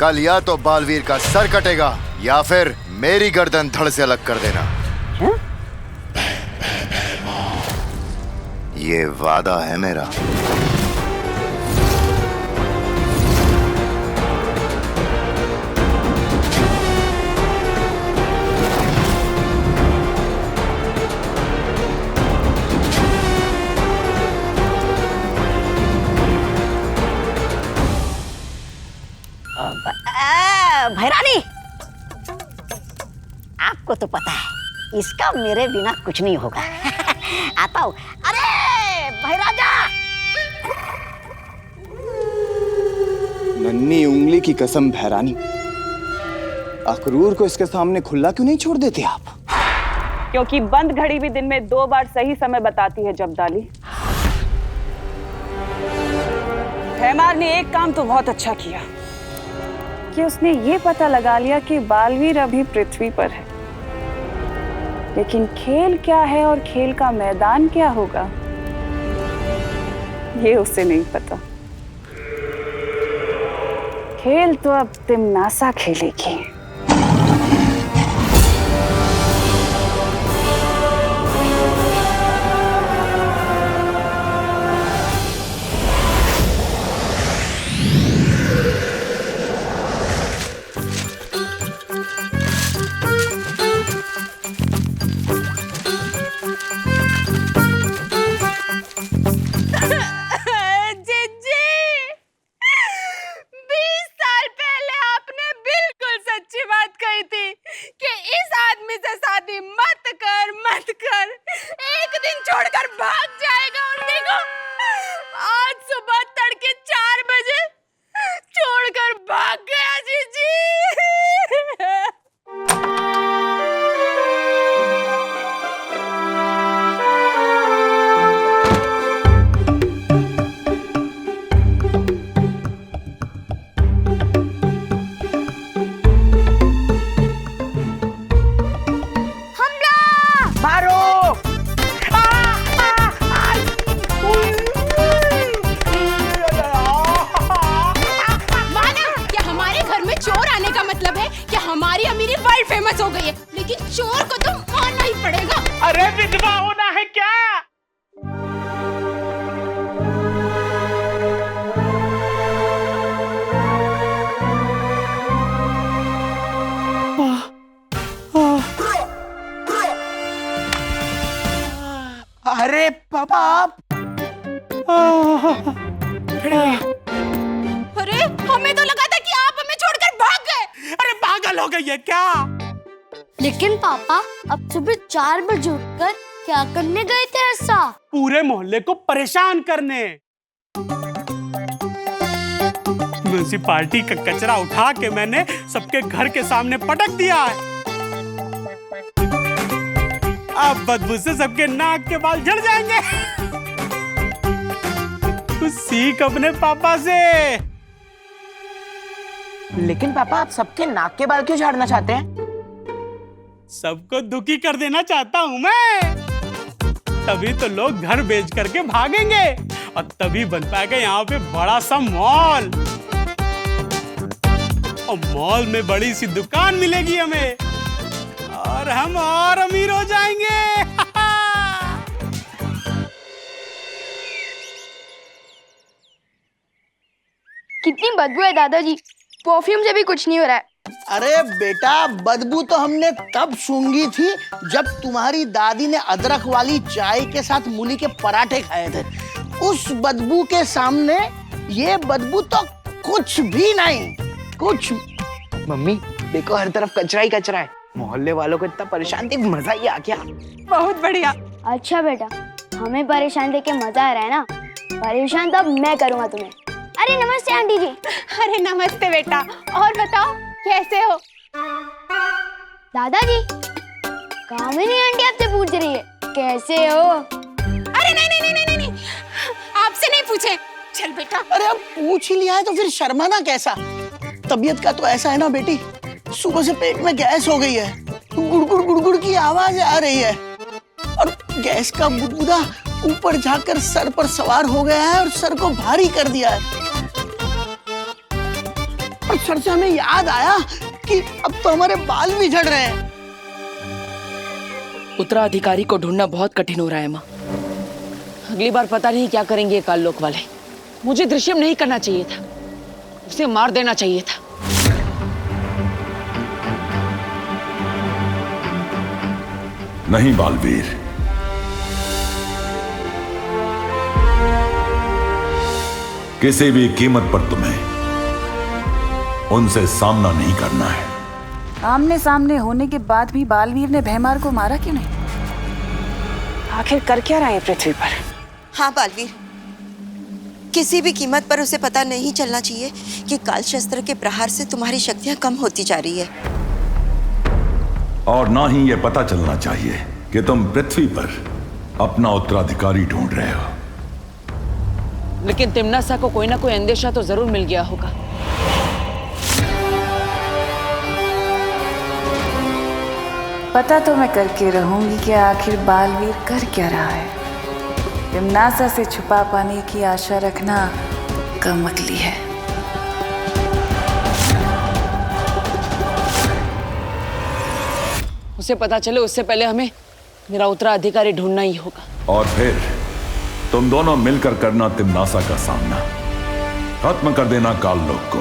कल या तो बालवीर का सर कटेगा या फिर मेरी गर्दन धड़ से अलग कर देना। ये वादा है मेरा। भैरानी, आपको तो पता है इसका मेरे बिना कुछ नहीं होगा। आता हूँ। अरे भैराजा! नन्ही उंगली की कसम भैरानी, अखरूर को इसके सामने खुला क्यों नहीं छोड़ देते आप? क्योंकि बंद घड़ी भी दिन में 2 बार सही समय बताती है जबदाली। हैमार ने एक काम तो बहुत अच्छा किया कि उसने ये पता लगा लिया कि बालवीर अभी पृथ्वी पर है, लेकिन खेल क्या है और खेल का मैदान क्या होगा ये उसे नहीं पता। खेल तो अब तिमनासा खेलेगी। छोड़कर भाग जाएगा और देखो आज सुबह तड़के 4 बजे छोड़कर भाग गया जीजी। हमारी अमीरी वर्ल्ड फेमस हो गई है, लेकिन चोर को तो मानना ही पड़ेगा। अरे विधवा होना है क्या? अरे पापा, अरे हमें तो लगा था कि आप हमें छोड़कर भाग गए। अरे पागल हो गई है क्या? लेकिन पापा अब सुबह 4 बजे उठकर क्या करने गए थे ऐसा? पूरे मोहल्ले को परेशान करने। म्युनिसिपालिटी का कचरा उठा के मैंने सबके घर के सामने पटक दिया है। अब बदबू से सबके नाक के बाल झड़ जाएंगे। तू सीख अपने पापा से। लेकिन पापा आप सबके नाक के बाल क्यों झाड़ना चाहते हैं? सबको दुखी कर देना चाहता हूं मैं। तभी तो लोग घर बेच करके भागेंगे और तभी बन पाएगा यहाँ पे बड़ा सा मॉल। और मॉल में बड़ी सी दुकान मिलेगी हमें और हम और अमीर हो जाएंगे। कितनी बदबू है दादाजी, परफ्यूम से भी कुछ नहीं हो रहा है। अरे बेटा, बदबू तो हमने तब सूंघी थी जब तुम्हारी दादी ने अदरक वाली चाय के साथ मूली के पराठे खाए थे। उस बदबू के सामने ये बदबू तो कुछ भी नहीं। कुछ मम्मी देखो, हर तरफ कचरा ही कचरा है। मोहल्ले वालों को इतना परेशान देख मजा ही आ गया। बहुत बढ़िया। अच्छा बेटा, हमें परेशान देख के मजा आ रहा है ना? परेशान तो अब मैं करूँगा तुम्हें। अरे नमस्ते आंटी जी। अरे नमस्ते बेटा, और बताओ कैसे हो? दादाजी, कामिनी आंटी आपसे पूछ रही है कैसे हो? अरे नहीं, आपसे नहीं पूछे। चल बेटा। अरे अब पूछ ही लिया है तो फिर शर्माना कैसा? तबीयत का तो ऐसा है ना बेटी, सुबह से पेट में गैस हो गई है, गुड़गुड़ गुड़गुड़ की आवाज आ रही है और गैस का बुदबुदा ऊपर जाकर सर पर सवार हो गया है और सर को भारी कर दिया है। और सर से हमें याद आया कि अब तो हमारे बाल भी झड़ रहे हैं। उत्तराधिकारी को ढूंढना बहुत कठिन हो रहा है माँ। अगली बार पता नहीं क्या करेंगे ये काललोक वाले। मुझे दृश्यम नहीं करना चाहिए था, उसे मार देना चाहिए था। नहीं बालवीर, किसी भी कीमत पर तुम्हें उनसे सामना नहीं करना है। आमने सामने होने के बाद भी बालवीर ने भैमार को मारा क्यों नहीं? आखिर कर क्या रहा है पृथ्वी पर? हाँ बालवीर, किसी भी कीमत पर उसे पता नहीं चलना चाहिए कि काल शस्त्र के प्रहार से तुम्हारी शक्तियां कम होती जा रही है। और ना ही यह पता चलना चाहिए कि तुम पृथ्वी पर अपना उत्तराधिकारी ढूंढ रहे हो। लेकिन तिम्नासा को कोई ना कोई अंदेशा तो जरूर मिल गया होगा। पता तो मैं करके रहूंगी कि आखिर बालवीर कर क्या रहा है। तिम्नासा से छुपा पाने की आशा रखना कम अकली है। उसे पता चले उससे पहले हमें मेरा उत्तराधिकारी ढूंढना ही होगा। और फिर तुम दोनों मिलकर करना तिम्नासा का सामना, खत्म कर देना काललोक को।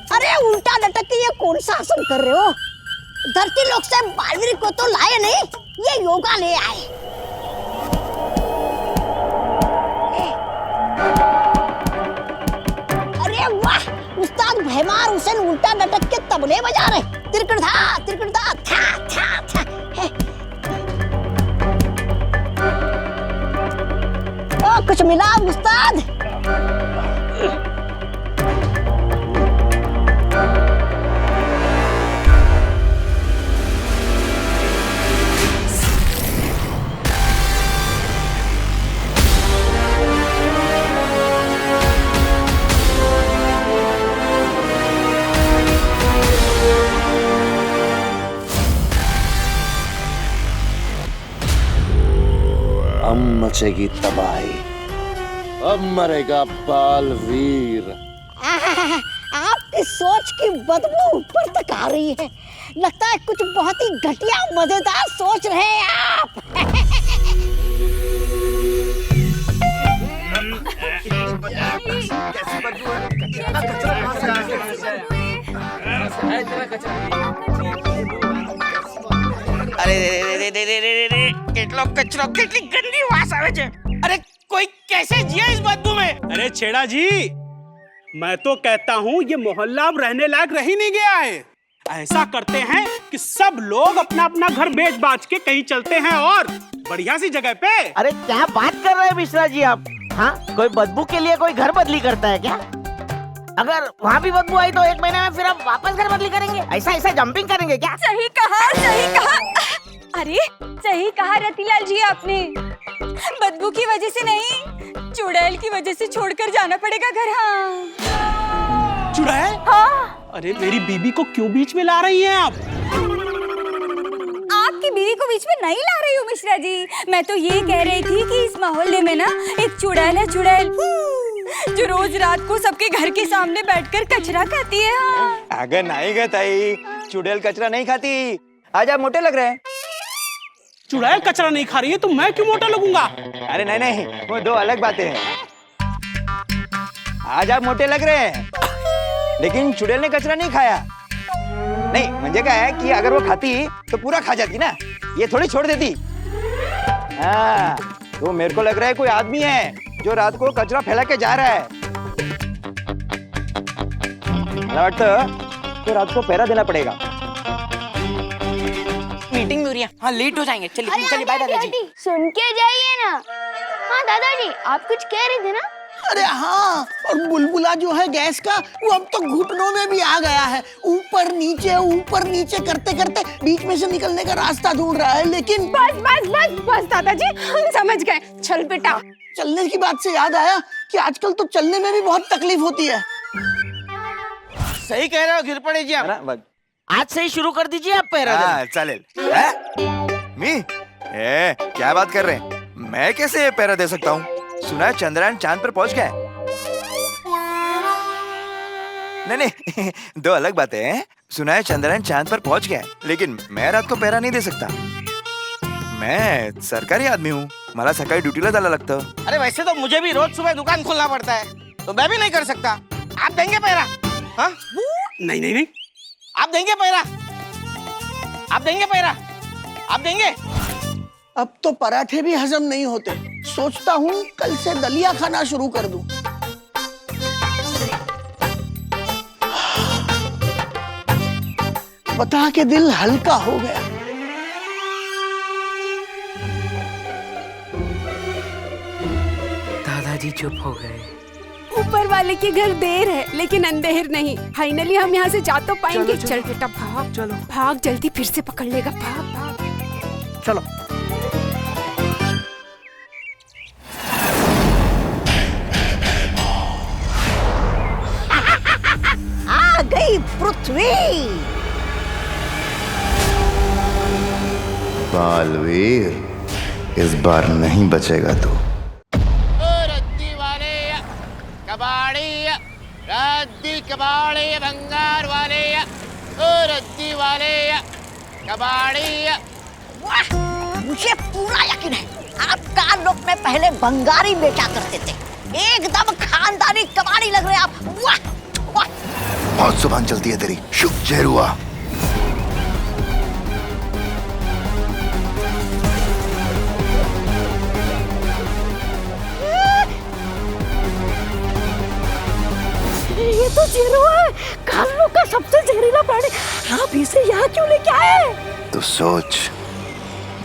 अरे उल्टा लटक के ये कौन सा आसन कर रहे हो? धरती लोक से बालवीर को तो लाए नहीं, ये योगा ले आए। अरे वाह, उस्ताद भैमार हुसैन उल्टा लटक के तबले बजा रहे। तिरकड़ा था था था। ओ कुछ मिला उस्ताद? अब मचेगी तबाही, अब मरेगा बालवीर। आपकी सोच की बदबू ऊपर तक आ रही है। लगता है कुछ बहुत ही घटिया मजेदार सोच रहे हैं आप। अरे रे रे रे रे रे रे, કેટલો કચરો, કેટલી ગંદી વાસ આવે છે। अरे कोई कैसे जिया इस बदबू में? अरे छेड़ा जी, मैं तो कहता हूँ ये मोहल्ला अब रहने लायक रह ही नहीं गया है। ऐसा करते हैं कि सब लोग अपना अपना घर बेच बाच के कहीं चलते हैं और बढ़िया सी जगह पे। अरे क्या बात कर रहे हैं मिश्रा जी आप? हाँ, कोई बदबू के लिए कोई घर बदली करता है क्या? अगर वहाँ भी बदबू आई तो 1 महीने में फिर हम वापस घर बदली करेंगे? ऐसा जंपिंग करेंगे क्या? सही कहा, सही कहा। अरे सही कहा रतिलाल जी आपने। बदबू की वजह से नहीं, चुड़ैल की वजह से छोड़कर जाना पड़ेगा घर। हाँ चुड़ैल? हाँ। अरे मेरी बीबी को क्यों बीच में ला रही हैं आप? आपकी बीवी को बीच में नहीं ला रही हूँ मिश्रा जी। मैं तो ये कह रही थी कि इस मोहल्ले में ना एक चुड़ैल है, चुड़ैल, जो रोज रात को सबके घर के सामने बैठकर कचरा खाती है। हाँ। अगर नहीं गए ताई, चुड़ैल कचरा नहीं खाती। आज आप मोटे लग रहे हैं। चुड़ैल कचरा नहीं खा रही है तो मैं क्यों मोटा लगूंगा? अरे नहीं, वो दो अलग बातें हैं। आज आप मोटे लग रहे हैं, लेकिन चुड़ैल ने कचरा नहीं खाया। नहीं, मुझे क्या है कि अगर वो खाती तो पूरा खा जाती ना, ये थोड़ी छोड़ देती। हाँ, तो मेरे को लग रहा है कोई आदमी है जो रात को कचरा फैला के जा रहा है। तो रात को पहरा देना पड़ेगा। मीटिंग में हो रही है। हाँ, लेट हो जाएंगे। चलिए बाय दादाजी। सुन के जाइए ना। हाँ दादाजी, आप कुछ कह रहे थे ना? अरे हाँ, और बुलबुला जो है गैस का, वो अब तो घुटनों में भी आ गया है। ऊपर नीचे करते करते बीच में से निकलने का रास्ता ढूंढ रहा है। लेकिन बस दादाजी, हम समझ गए। चल बेटा। चलने की बात से याद आया कि आजकल तो चलने में भी बहुत तकलीफ होती है। सही कह रहे हो, गिर पड़े जी आप। आज से ही शुरू कर दीजिए आप पैरा देना। हाँ चालेल। मी क्या बात कर रहे हैं? मैं कैसे पैरा दे सकता हूँ? सुना है चंद्रयान चांद पर पहुंच गया है। नहीं दो अलग बातें हैं। सुना है चंद्रयान चांद पर पहुंच गया है, लेकिन मैं रात को पैरा नहीं दे सकता। मैं सरकारी आदमी हूँ, मला सकाळी ड्यूटीला जायला लागतं। अरे वैसे तो मुझे भी रोज सुबह दुकान खोलना पड़ता है, तो मैं भी नहीं कर सकता। आप देंगे पैरा? हाँ? नहीं नहीं नहीं, आप देंगे पैरा? आप देंगे पैरा? आप देंगे? अब तो पराठे भी हजम नहीं होते। सोचता हूँ कल से दलिया खाना शुरू कर दूं। बता के दिल हल्का हो गया। दादाजी चुप हो गए। ऊपर वाले के घर देर है लेकिन अंधेर नहीं। फाइनली हम यहाँ से जा तो पाएंगे। चल बेटा भाग, चलो भाग, जल्दी फिर से पकड़ लेगा। भाग भाग चलो। आ गई पृथ्वी। बालवीर, इस बार नहीं बचेगा तू। रद्दी वाले कबाड़ी, रद्दी कबाड़ी भंगार वाले, रद्दी वाले कबाड़ी। वाह, मुझे पूरा यकीन है आप काल लोक में पहले बंगारी बेचा करते थे। एकदम खानदानी कबाड़ी लग रहे आप। वाह वाह, बहुत जुबान चलती है तेरी। शुभ जहर हुआ। ये तो जीरो है, कालों का सबसे जहरीला प्राणी। आप इसे यहाँ क्यों लेके आए? तो सोच,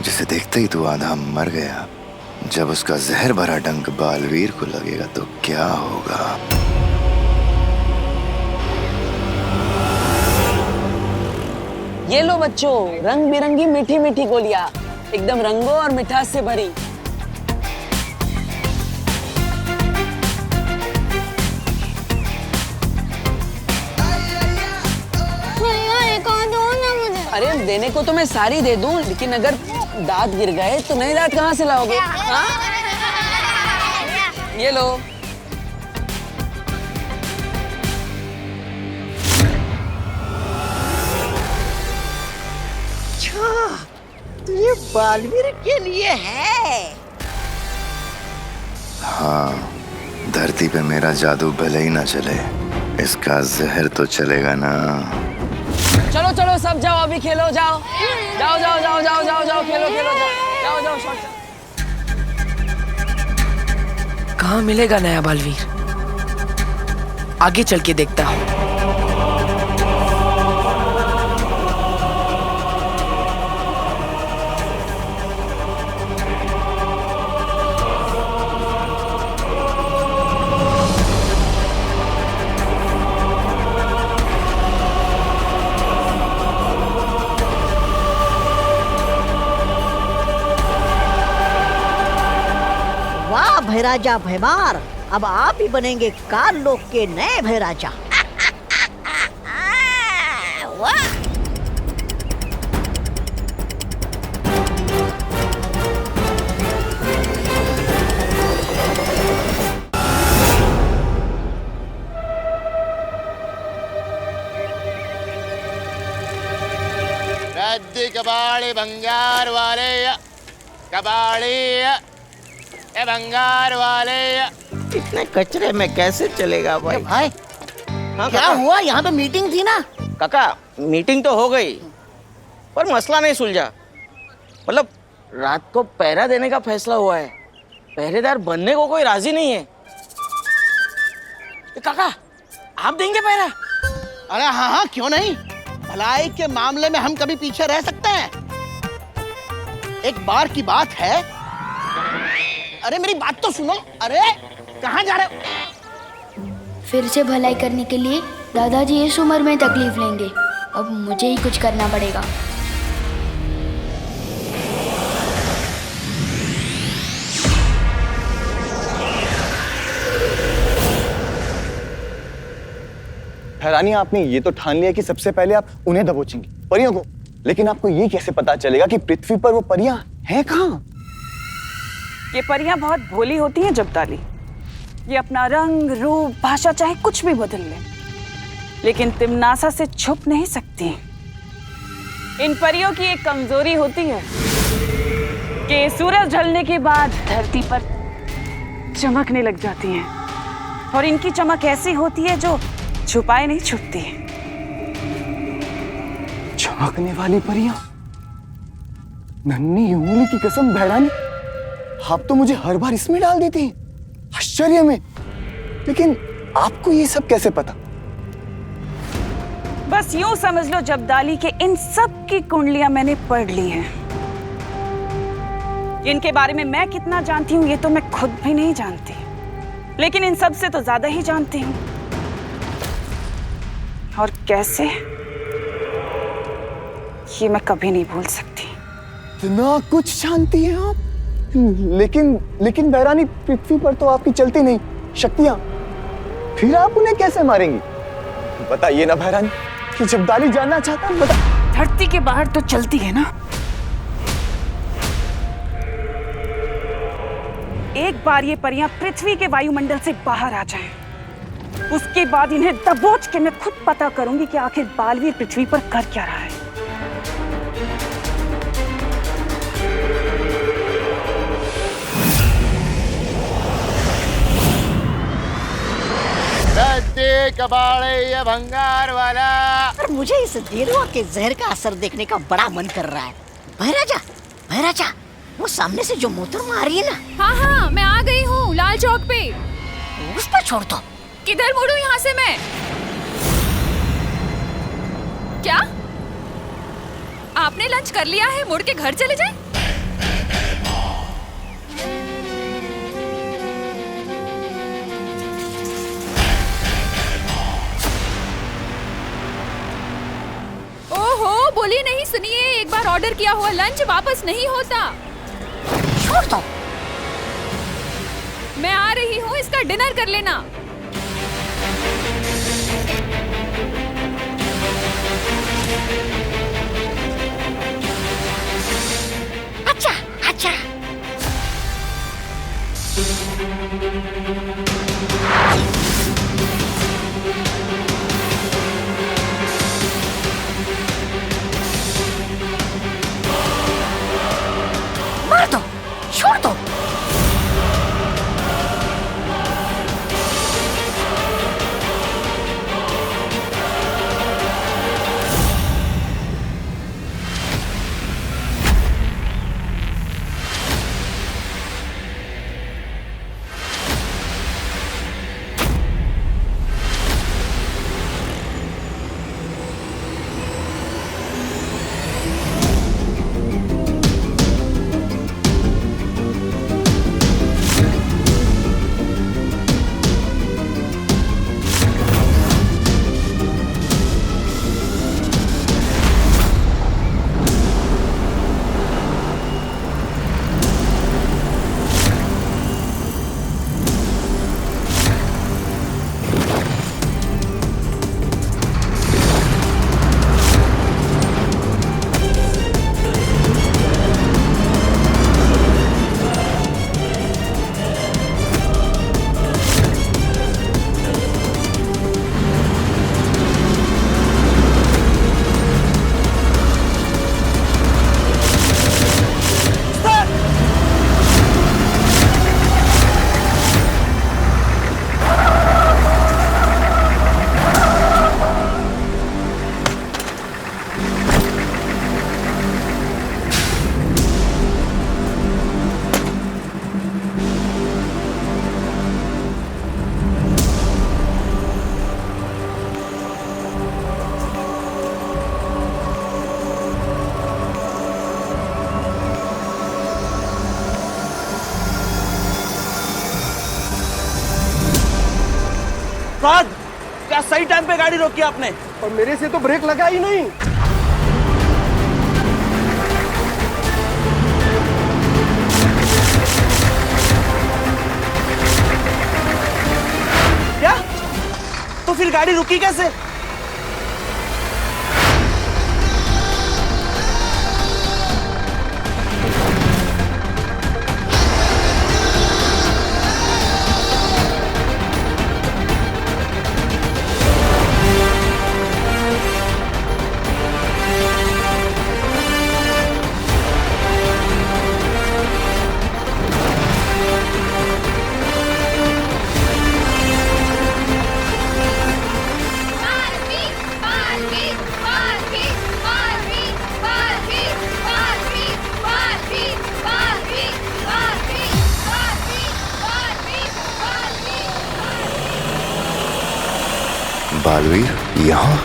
जिसे देखते ही तू आधा मर गया, जब उसका जहर भरा डंक बालवीर को लगेगा तो क्या होगा? ये लो बच्चों, रंग बिरंगी मीठी मीठी गोलियां, एकदम रंगों और मिठास से भरी। अरे देने को तो मैं सारी दे दूं, लेकिन अगर दांत गिर गए तो नए दांत कहाँ से लाओगे? हाँ? ये लो। अच्छा, तो ये बालवीर के लिए है। हाँ, धरती पे मेरा जादू भले ही ना चले, इसका जहर तो चलेगा ना। चलो चलो सब जाओ, अभी खेलो, जाओ जाओ जाओ जाओ जाओ जाओ जाओ, खेलो खेलो, जाओ जाओ जाओ। कहाँ मिलेगा नया बालवीर? आगे चल के देखता हूँ। वाह भैराजा भैमार, अब आप ही बनेंगे काल लोक के नए भैराजा। वाह। रद्दी कबाड़ी भंगार वाले, कबाड़ी ए भंगार वाले। इतने कचरे में कैसे चलेगा भाई? भाई हाँ, क्या हुआ? यहाँ पे मीटिंग थी ना। काका मीटिंग तो हो गई, पर मसला नहीं सुलझा। मतलब रात को पहरा देने का फैसला हुआ है, पहरेदार बनने को कोई राजी नहीं है। काका आप देंगे पहरा? अरे हाँ हाँ, क्यों नहीं। भलाई के मामले में हम कभी पीछे रह सकते हैं? एक बार की बात है। अरे मेरी बात तो सुनो। अरे कहाँ जा रहे हो? फिर से भलाई करने के लिए दादाजी इस उम्र में तकलीफ लेंगे। अब मुझे ही कुछ करना पड़ेगा। रानी, आपने ये तो ठान लिया कि सबसे पहले आप उन्हें दबोचेंगी, परियों को, लेकिन आपको ये कैसे पता चलेगा कि पृथ्वी पर वो परियां हैं कहाँ? ये परियां बहुत भोली होती हैं जब्दाली। ये अपना रंग, रूप, भाषा चाहे कुछ भी बदल ले, लेकिन तिमनासा से छुप नहीं सकती। इन परियों की एक कमजोरी होती है कि सूरज ढलने के बाद धरती पर चमकने लग जाती हैं, और इनकी चमक ऐसी होती है जो छुपाए नहीं छुपती। चमकने वाली परियां? नन्ही उंगली की कसम भैरानी, आप तो मुझे हर बार इसमें डाल देती हैं, आश्चर्य में। लेकिन आपको ये सब कैसे पता? बस यूं समझ लो जब्दाली के इन सब की कुंडलियां मैंने पढ़ ली हैं। इनके बारे में मैं कितना जानती हूँ ये तो मैं खुद भी नहीं जानती, लेकिन इन सब से तो ज्यादा ही जानती हूँ। और कैसे, ये मैं कभी नहीं भूल सकती। इतना कुछ जानती हैं आप? लेकिन बहरानी, पृथ्वी पर तो आपकी चलती नहीं शक्तियां, फिर आप उन्हें कैसे मारेंगी? बताइए ना बहरानी, कि जब्दाली जानना चाहता है, बता। धरती के बाहर तो चलती है ना। एक बार ये परियां पृथ्वी के वायुमंडल से बाहर आ जाएं, उसके बाद इन्हें दबोच के मैं खुद पता करूंगी कि आखिर बालवीर पृथ्वी पर कर क्या रहा है। कबाड़े ये भंगार वाला। पर मुझे इस देरुआ के जहर का असर देखने का बड़ा मन कर रहा है। भैराजा, वो सामने से जो मोहतरमा आ रही है ना। हाँ हाँ, मैं आ गई हूँ लाल चौक पे। उस पर छोड़ दो। किधर मुड़ूं यहाँ से मैं? क्या आपने लंच कर लिया है? मुड़ के घर चले जाएं? ओहो, बोलिए नहीं, सुनिए, एक बार ऑर्डर किया हुआ लंच वापस नहीं होता। छोड़ दो। मैं आ रही हूँ, इसका डिनर कर लेना। अच्छा। मार दो, छोड़ दो। साहब, क्या सही टाइम पे गाड़ी रोकी आपने? और मेरे से तो ब्रेक लगा ही नहीं। क्या? तो फिर गाड़ी रुकी कैसे? बालवीर यहाँ?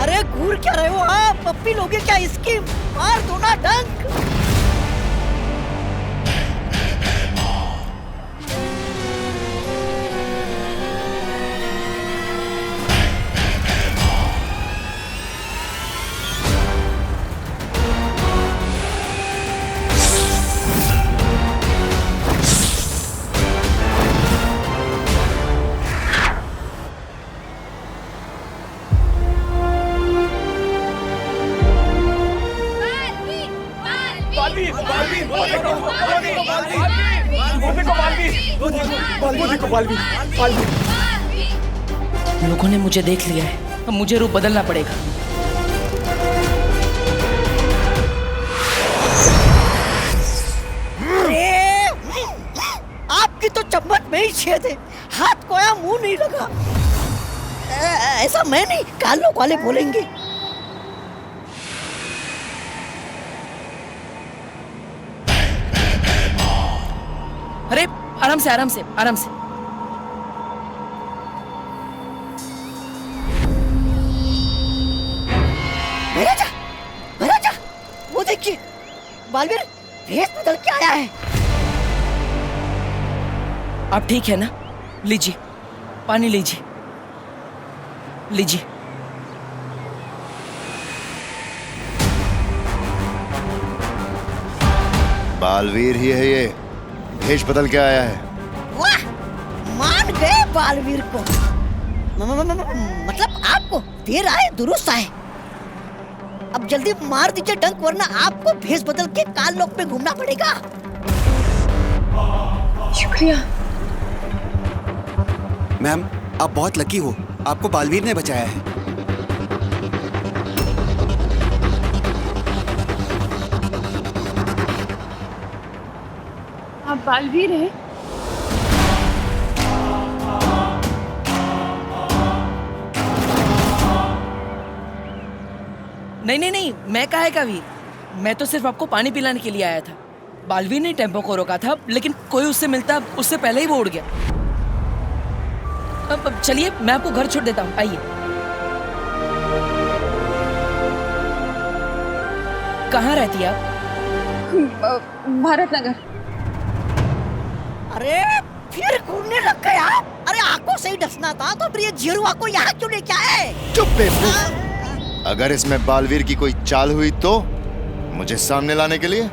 अरे घूर क्या रहे हो आप? पप्पी लोगे क्या इसकी? मार दो ना डंक। लोगों ने मुझे देख लिया है, अब मुझे रूप बदलना पड़ेगा। अरे आपकी तो चम्मच में ही छेद है, हाथ कोया मुंह नहीं लगा। ऐसा मैं नहीं, कालों वाले बोलेंगे। अरे आराम से आराम से आराम से। महाराजा, वो देखिए, बालवीर भेष बदल के आया है। आप ठीक है ना? लीजिए, पानी लीजिए, लीजिए। बालवीर ही है ये, भेष बदल के आया है। वाह, मान गए बालवीर को। मतलब आपको देर आए दुरुस्त आए। अब जल्दी मार दीजिए डंक, वरना आपको भेष बदल के काल लोक में घूमना पड़ेगा। शुक्रिया। मैम, आप बहुत लकी हो, आपको बालवीर ने बचाया है। आप बालवीर हैं? नहीं नहीं नहीं, मैं काहे का वीर? मैं तो सिर्फ आपको पानी पिलाने के लिए आया था। बालवीर ने टेम्पो को रोका था, लेकिन कोई उससे मिलता उससे पहले ही वो उड़ गया। अब चलिए, मैं आपको घर छोड़ देता हूँ, आइए। कहाँ रहती है आप? भारत नगर। अरे फिर घूमने लग गए आप? अरे आंखों से ही डसना था तो फिर ये जिरुआ को यहाँ क्यों लेके आए? चुप बेवकूफ। अगर इसमें बालवीर की कोई चाल हुई तो मुझे सामने लाने के लिए?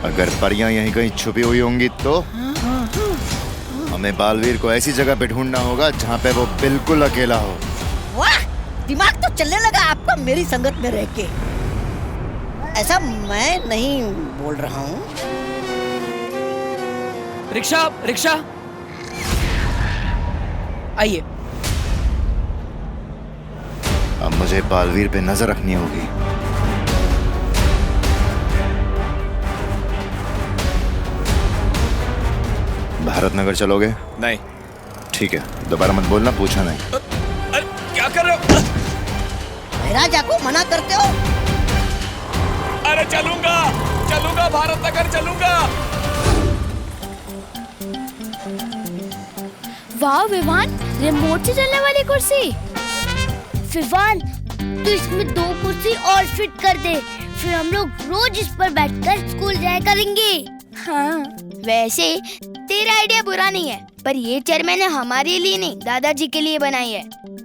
अगर परियां यहीं कहीं छुपी हुई होंगी तो हमें बालवीर को ऐसी जगह पे ढूंढना होगा जहाँ पे वो बिल्कुल अकेला हो। वाह, दिमाग तो चलने लगा आपका मेरी संगत में रह के। ऐसा मैं नहीं बोल रहा हूँ। रिक्शा, रिक्शा, आइए। अब मुझे बालवीर पे नजर रखनी होगी। भारत नगर चलोगे? नहीं। ठीक है, दोबारा मत बोलना, पूछा नहीं। अरे क्या कर रहे हो? महाराजा को मना करते हो? अरे चलूंगा, चलूंगा, भारत नगर चलूंगा। वाह विवान, रिमोट से चलने वाली कुर्सी। विवान, तू इसमें 2 कुर्सी और फिट कर दे, फिर हम लोग रोज इस पर बैठकर स्कूल जाया करेंगे। हाँ, वैसे तेरा आइडिया बुरा नहीं है, पर ये चेयर मैंने हमारे लिए नहीं, दादाजी के लिए बनाई है।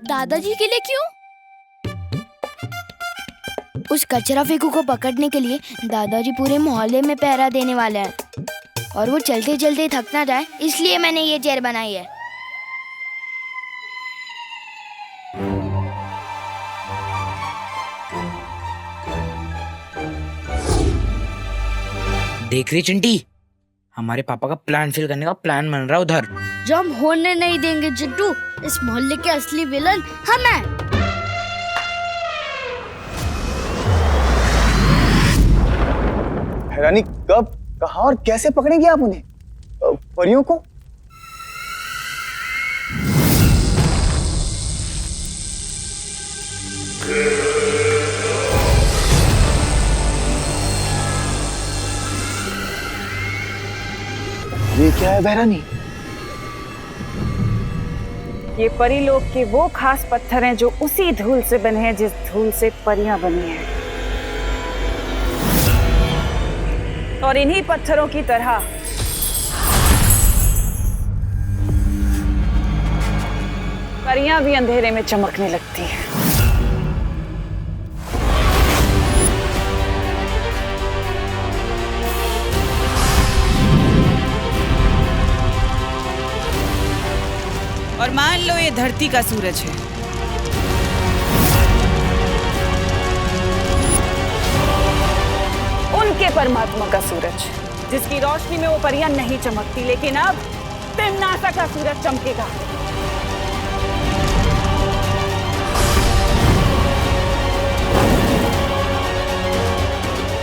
दादाजी के लिए क्यों? उस कचरा फेंकू को पकड़ने के लिए दादाजी पूरे मोहल्ले में पहरा देने वाले हैं, और वो चलते चलते थक ना जाए, इसलिए मैंने ये चेयर बनाई है। देख रही चिंटी, हमारे पापा का प्लान फेल करने का प्लान बन रहा है उधर। जो हम होने नहीं देंगे चिट्टू, इस मोहल्ले के असली विलन हम हैं। हैरानी, कब, कहाँ और कैसे पकड़ेंगे आप उन्हें? परियों को? क्या है बहरानी? ये परीलोक के वो खास पत्थर हैं जो उसी धूल से बने हैं जिस धूल से परियां बनी हैं। और इन्हीं पत्थरों की तरह परियां भी अंधेरे में चमकने लगती हैं। और मान लो ये धरती का सूरज है। उनके परमात्मा का सूरज, जिसकी रोशनी में वो परियां नहीं चमकती, लेकिन अब तिम्नासा का सूरज चमकेगा।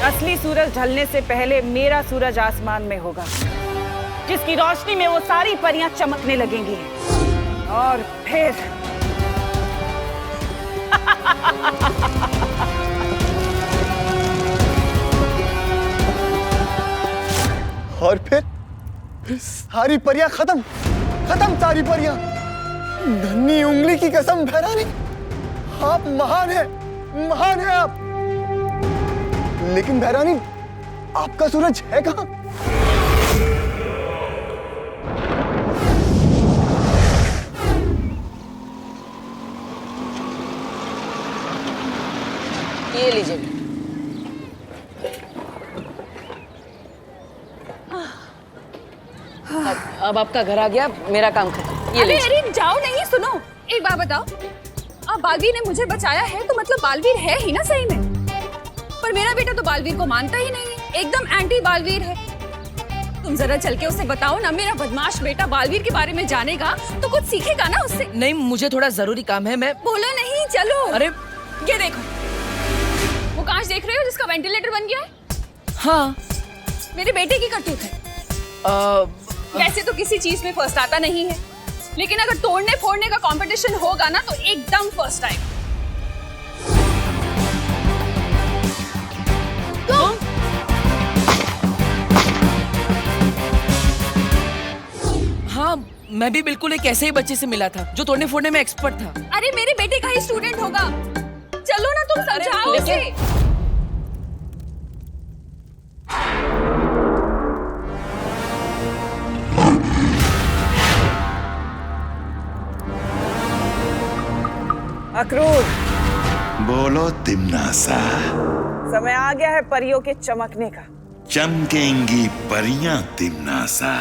असली सूरज ढलने से पहले मेरा सूरज आसमान में होगा, जिसकी रोशनी में वो सारी परियां चमकने लगेंगी। और फिर और फिर सारी परियां खत्म, खत्म सारी परियां। धन्नी उंगली की कसम बहरानी, आप महान हैं, महान हैं आप। लेकिन बहरानी, आपका सूरज है कहां? ये लीजिए। अब आपका घर आ गया, मेरा काम खत्म। ये अरे जाओ नहीं, सुनो एक बात बताओ, अब बालवीर ने मुझे बचाया है तो मतलब बालवीर है ही ना सही में। पर मेरा बेटा तो बालवीर को मानता ही नहीं है, एकदम एंटी बालवीर है। तुम जरा चल के उसे बताओ ना, मेरा बदमाश बेटा बालवीर के बारे में जानेगा तो कुछ सीखेगा ना उससे। नहीं, मुझे थोड़ा जरूरी काम है, मैं। बोलो नहीं, चलो। अरे ये देखो, वो कांच देख रहे हो जिसका वेंटिलेटर बन गया है? हाँ, मेरे बेटे की करतूत है। वैसे तो किसी चीज में फर्स्ट आता नहीं है, लेकिन अगर तोड़ने फोड़ने का कंपटीशन होगा ना तो एकदम फर्स्ट आएगा। हाँ, मैं भी बिल्कुल एक ऐसे ही बच्चे से मिला था जो तोड़ने फोड़ने में एक्सपर्ट था। अरे मेरे बेटे का ही स्टूडेंट होगा, चलो ना तुम समझाओ उसे। अक्रूर, बोलो तिम्नासा। समय आ गया है परियों के चमकने का। चमकेंगी परियां तिम्नासा,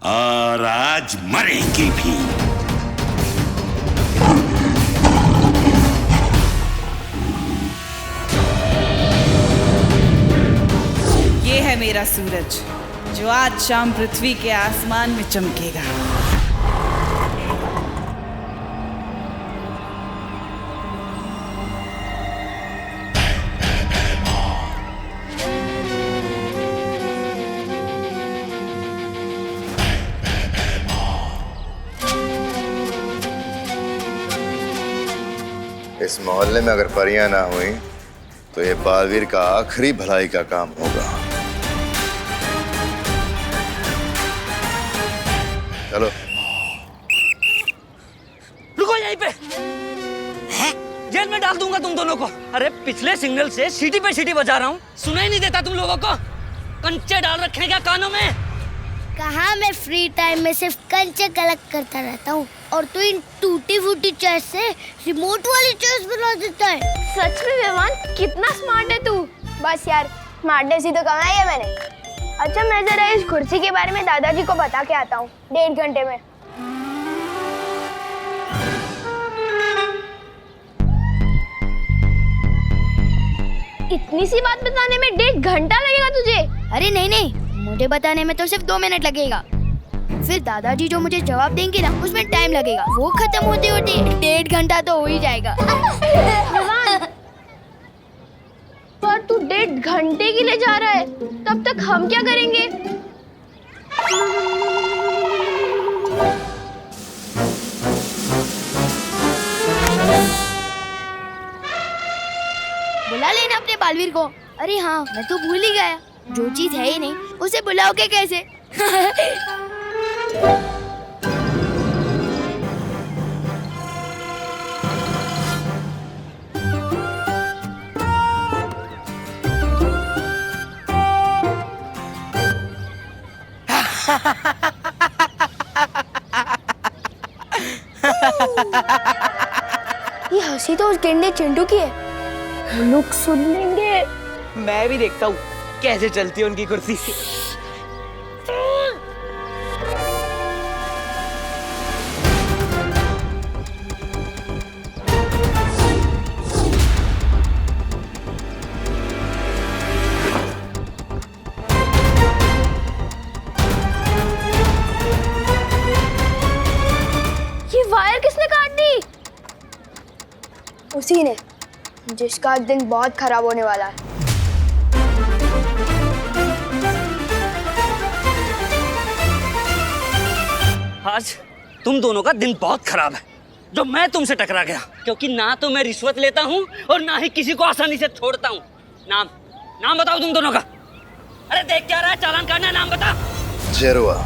और आज मरेंगी भी। ये है मेरा सूरज, जो आज शाम पृथ्वी के आसमान में चमकेगा। इस मोहल्ले में अगर परियां ना हुई तो ये बालवीर का आखिरी भलाई का काम होगा। चलो। रुको यहीं पे। जेल में डाल दूंगा तुम दोनों को। अरे पिछले सिग्नल से सीटी पे सीटी बजा रहा हूँ, सुनाई नहीं देता तुम लोगों को? कंचे डाल रखे क्या कानों में? कहाँ मैं फ्री टाइम में सिर्फ कंचे कलेक्ट करता रहता हूँ, और तू इन टूटी फूटी चेस से रिमोट वाली चेस बना देता है। सच में विवान, कितना स्मार्ट है तू। बस यार, स्मार्टनेस ही तो कमाई है मैंने। अच्छा, मैं जरा इस कुर्सी के बारे में दादाजी को बता के आता हूँ 1.5 घंटे में। इतनी सी बात बताने में 1.5 घंटा लगेगा तुझे? अरे नहीं नहीं, मुझे बताने में तो सिर्फ 2 मिनट लगेगा। फिर दादाजी जो मुझे जवाब देंगे ना, उसमें टाइम लगेगा। वो खत्म होते होते 1.5 घंटा तो हो ही जाएगा। पर तू 1.5 घंटे के लिए जा रहा है, तब तक हम क्या करेंगे? बुला लेना अपने बालवीर को। अरे हाँ, मैं तो भूल ही गया, जो चीज है ही नहीं उसे बुलाओगे कैसे? ये हंसी तो उस गेंडे चिंटू की है। लोग सुन लेंगे। मैं भी देखता हूँ कैसे चलती है उनकी कुर्सी। ये वायर किसने काट दी? उसी ने, जिसका दिन बहुत खराब होने वाला है। आज तुम दोनों का दिन बहुत खराब है जो मैं तुमसे टकरा गया, क्योंकि ना तो मैं रिश्वत लेता हूँ और ना ही किसी को आसानी से छोड़ता हूँ। नाम बताओ तुम दोनों का। अरे देख क्या रहा है, चालान काटना है, नाम बता। जेरुआ।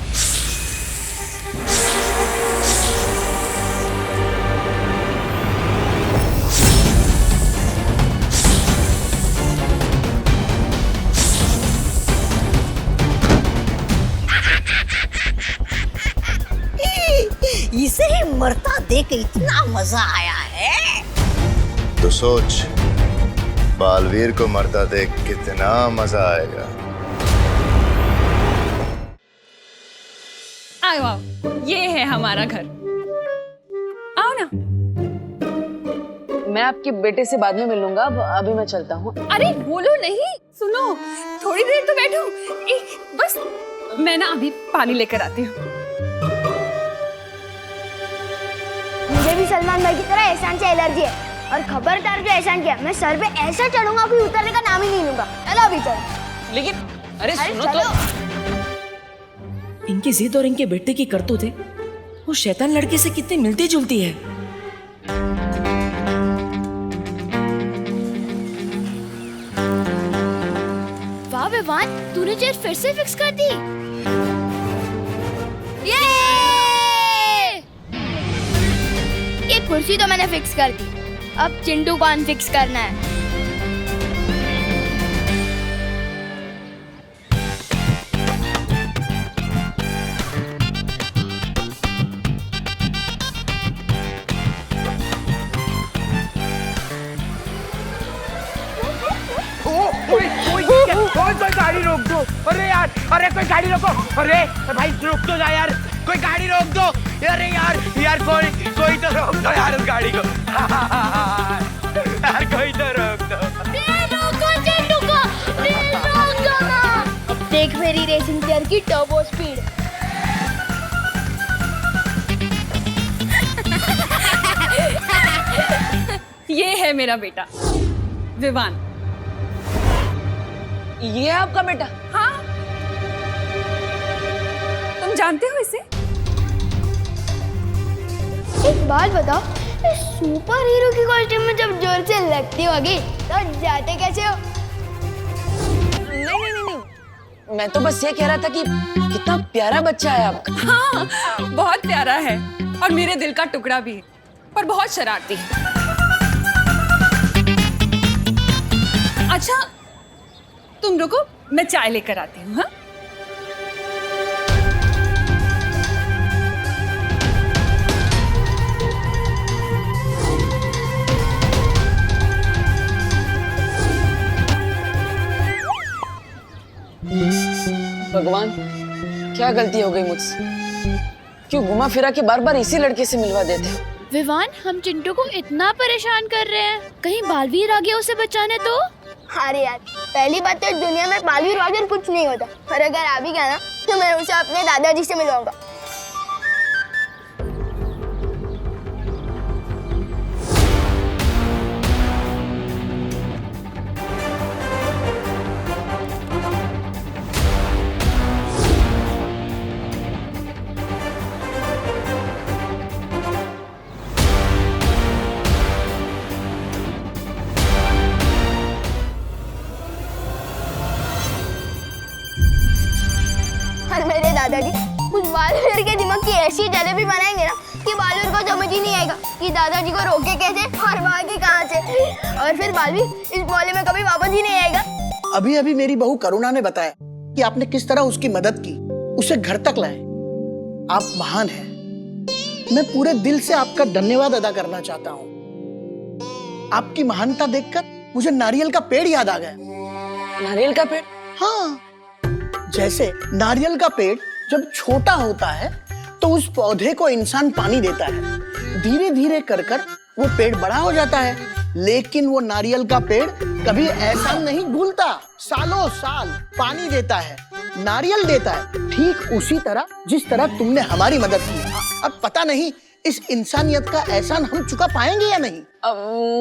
इसे ही मरता देख इतना मजा आया है। तो सोच, बालवीर को मरता देख कितना मजा आएगा। आओ आओ, ये है हमारा घर। आओ ना। मैं आपके बेटे से बाद में मिलूंगा, अभी मैं चलता हूँ। अरे बोलो नहीं, सुनो थोड़ी देर तो बैठो। बस मैं ना अभी पानी लेकर आती हूँ। मुझे भी सलमान भाई की तरह एहसान से एलर्जी है, और खबरदार जो एहसान किया मैं सर पे ऐसा चढ़ूंगा कि उतरने का नाम ही नहीं लूंगा। चलो अभी चलो। लेकिन अरे सुनो तो, इनकी जिद और इनके बेटे की करतूत है वो शैतान लड़के से कितनी मिलती जुलती है। वाह विवान, तूने चेयर फिर से फिक्स कर दी। ये कुर्सी तो मैंने फिक्स कर दी, अब चिंटू को अनफिक्स करना है। कोई गाड़ी रोक दो। अरे यार, अरे कोई गाड़ी रोको। अरे भाई रुक तो जा यार, कोई गाड़ी रोक दो। अरे यार कोई तो रोक दो यार उस गाड़ी को। यार कोई तो रोक दो। अब देख मेरी रेसिंग चेयर की टर्बो स्पीड। ये है मेरा बेटा विवान। ये है आपका बेटा? हाँ, तुम जानते हो इसे? एक बात बताओ, सुपर हीरो की कॉस्ट्यूम में जब जोर से लगती होगी तो जाते कैसे हो? नहीं, मैं तो बस ये कह रहा था कि कितना प्यारा बच्चा है आपका। हाँ, बहुत प्यारा है और मेरे दिल का टुकड़ा भी है, पर बहुत शरारती है। अच्छा तुम रुको, मैं चाय लेकर आती हूँ। हाँ, भगवान, क्या गलती हो गई मुझसे? क्यों घुमा फिरा के बार बार इसी लड़के से मिलवा देते हो? विवान, हम चिंटू को इतना परेशान कर रहे हैं, कहीं बालवीर आ गया उसे बचाने तो? अरे यार, पहली बात तो दुनिया में बालवीर वगैरह कुछ नहीं होता, और अगर आ भी गया ना तो मैं उसे अपने दादाजी से मिलवाऊंगा। ऐसी जलेबी बनाएंगे ना कि बालवीर को समझ ही नहीं आएगा कि दादाजी को रोके कैसे और भागे कहाँ से। और फिर बालवीर इस मोहल्ले में कभी वापस ही नहीं आएगा। अभी अभी मेरी बहू करुणा ने बताया कि आपने किस तरह उसकी मदद की, उसे घर तक लाए। आप महान हैं। मैं पूरे दिल से आपका धन्यवाद अदा करना चाहता हूँ। आपकी महानता देखकर मुझे नारियल का पेड़ याद आ गया। नारियल का पेड़? हाँ, जैसे नारियल का पेड़ जब छोटा होता है तो उस पौधे को इंसान पानी देता है, धीरे धीरे कर वो पेड़ बड़ा हो जाता है। लेकिन वो नारियल का पेड़ कभी ऐसा नहीं भूलता, सालों साल पानी देता है, नारियल देता है, ठीक उसी तरह जिस तरह तुमने हमारी मदद की। अब पता नहीं इस इंसानियत का एहसान हम चुका पाएंगे या नहीं।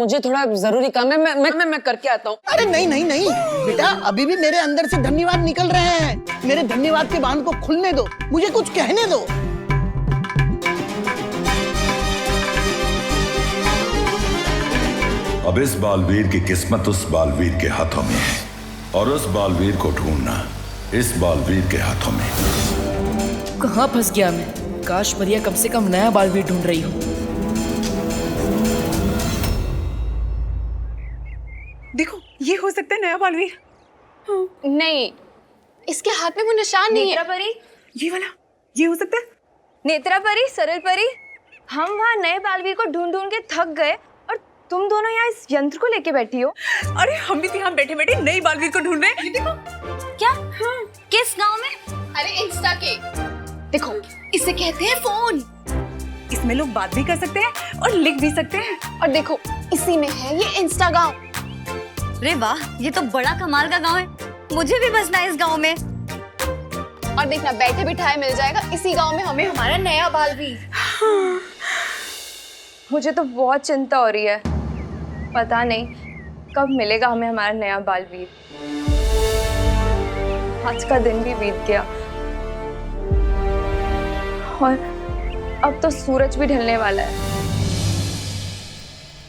मुझे थोड़ा जरूरी काम है, मैं करके आता हूँ। अरे नहीं नहीं नहीं बेटा, अभी भी मेरे अंदर से धन्यवाद निकल रहे हैं। मेरे धन्यवाद के बांध को खुलने दो, मुझे कुछ कहने दो। अब इस बालवीर की किस्मत उस बालवीर के हाथों में है और उस बालवीर को ढूंढना इस बालवीर के हाथों में। कहाँ फंस गया मैं? काश परिया कम से कम नया बालवीर ढूंढ रही हो। देखो, ये हो सकता है नया बालवीर। नहीं, इसके हाथ में वो निशान नहीं है। नेत्रा परी, ये वाला, ये हो सकता है। नेत्रा परी, सरल परी, हम वहाँ नए बालवीर को ढूंढ ढूंढ के थक गए और तुम दोनों यहाँ इस यंत्र को लेके बैठी हो। अरे हम भी यहाँ बैठे बैठे नई बालवीर को ढूंढ रहे हैं। देखो क्या? किस गांव में? अरे इंस्टा के। देखो, इसे कहते हैं फोन। इसमें लोग बात भी कर सकते हैं और लिख भी सकते हैं। और देखो, इसी में है ये इंस्टा गांव। अरे वाह, ये तो बड़ा कमाल का गांव है। मुझे भी बसना है इस गांव में। और देखना, बैठे बिठाए मिल जाएगा इसी गांव में हमें हमारा नया बालवीर। मुझे तो बहुत चिंता हो रही है। पता नहीं कब मिलेगा हमें हमारा नया बालवीर। आज का दिन भी बीत गया और अब तो सूरज भी ढलने वाला है।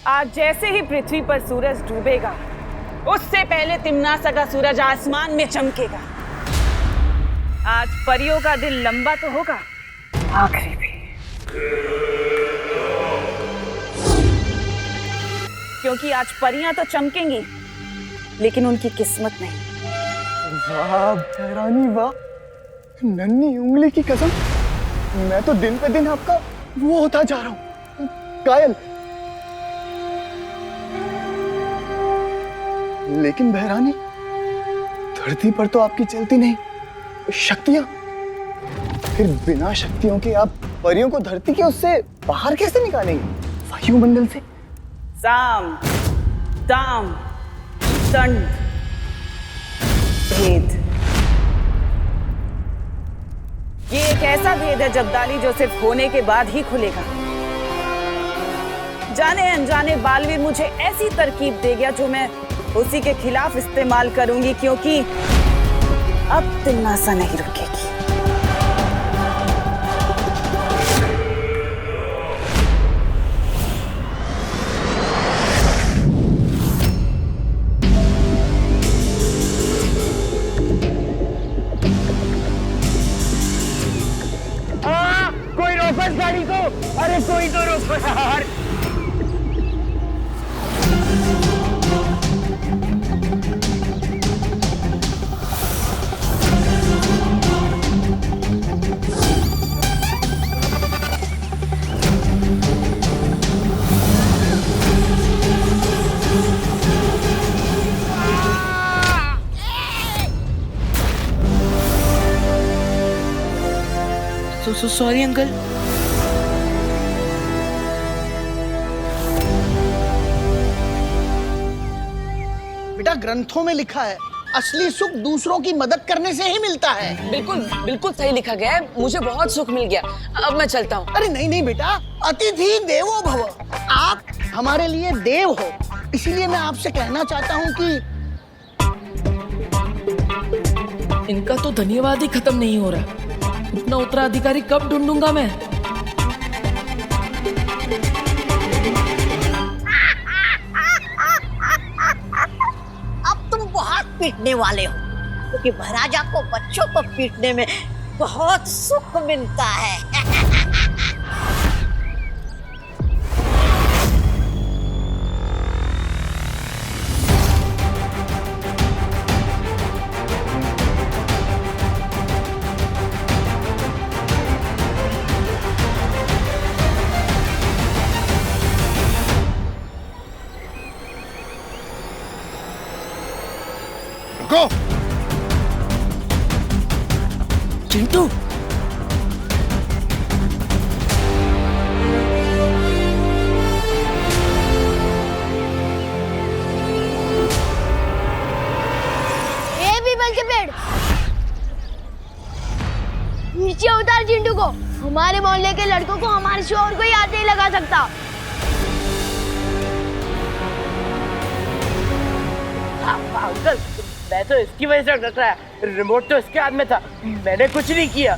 आज जैसे ही पृथ्वी पर सूरज डूबेगा, उससे पहले तिम्नासा का सूरज आसमान में चमकेगा। आज परियों का दिन लंबा तो होगा, आखिरी भी। क्योंकि आज परियां तो चमकेंगी, लेकिन उनकी किस्मत नहीं। वाह भैरानी वाह, नन्ही उंगली की कसम, मैं तो दिन पे दिन आपका वो होता जा रहा हूँ, कायल। लेकिन भैरानी, धरती पर तो आपकी चलती नहीं शक्तियां, फिर बिना शक्तियों के आप परियों को धरती के उससे बाहर कैसे निकालेंगे, वायुमंडल से? साम, दाम, दंड, भेद। ये एक ऐसा भेद है जब्दाली जो सिर्फ होने के बाद ही खुलेगा। जाने अनजाने बालवीर मुझे ऐसी तरकीब दे गया जो मैं उसी के खिलाफ इस्तेमाल करूंगी, क्योंकि अब तिम्नासा नहीं रुकेगी। कोई रोको इस गाड़ी को। अरे कोई तो रोको यार। Sorry uncle. बेटा, ग्रंथों में लिखा है असली सुख दूसरों की मदद करने से ही मिलता है। बिल्कुल बिल्कुल सही लिखा गया है। मुझे बहुत सुख मिल गया। अब मैं चलता हूँ। अरे नहीं नहीं बेटा, अतिथि देवो भव। आप हमारे लिए देव हो, इसीलिए मैं आपसे कहना चाहता हूँ कि इनका तो धन्यवाद ही खत्म नहीं हो रहा। इतना उत्तराधिकारी कब ढूंढूंगा मैं? अब तुम बहुत पीटने वाले हो, क्योंकि महाराजा को बच्चों को पीटने में बहुत सुख मिलता है। रुको। चिंटू, ए पीपल के पेड़, नीचे उतार चिंटू को। हमारे मोहल्ले के लड़कों को हमारे शोर को ही हाथ नहीं लगा सकता। अंकल, मैं तो इसकी वजह से डर रहा है। रिमोट तो इसके हाथ में था, मैंने कुछ नहीं किया।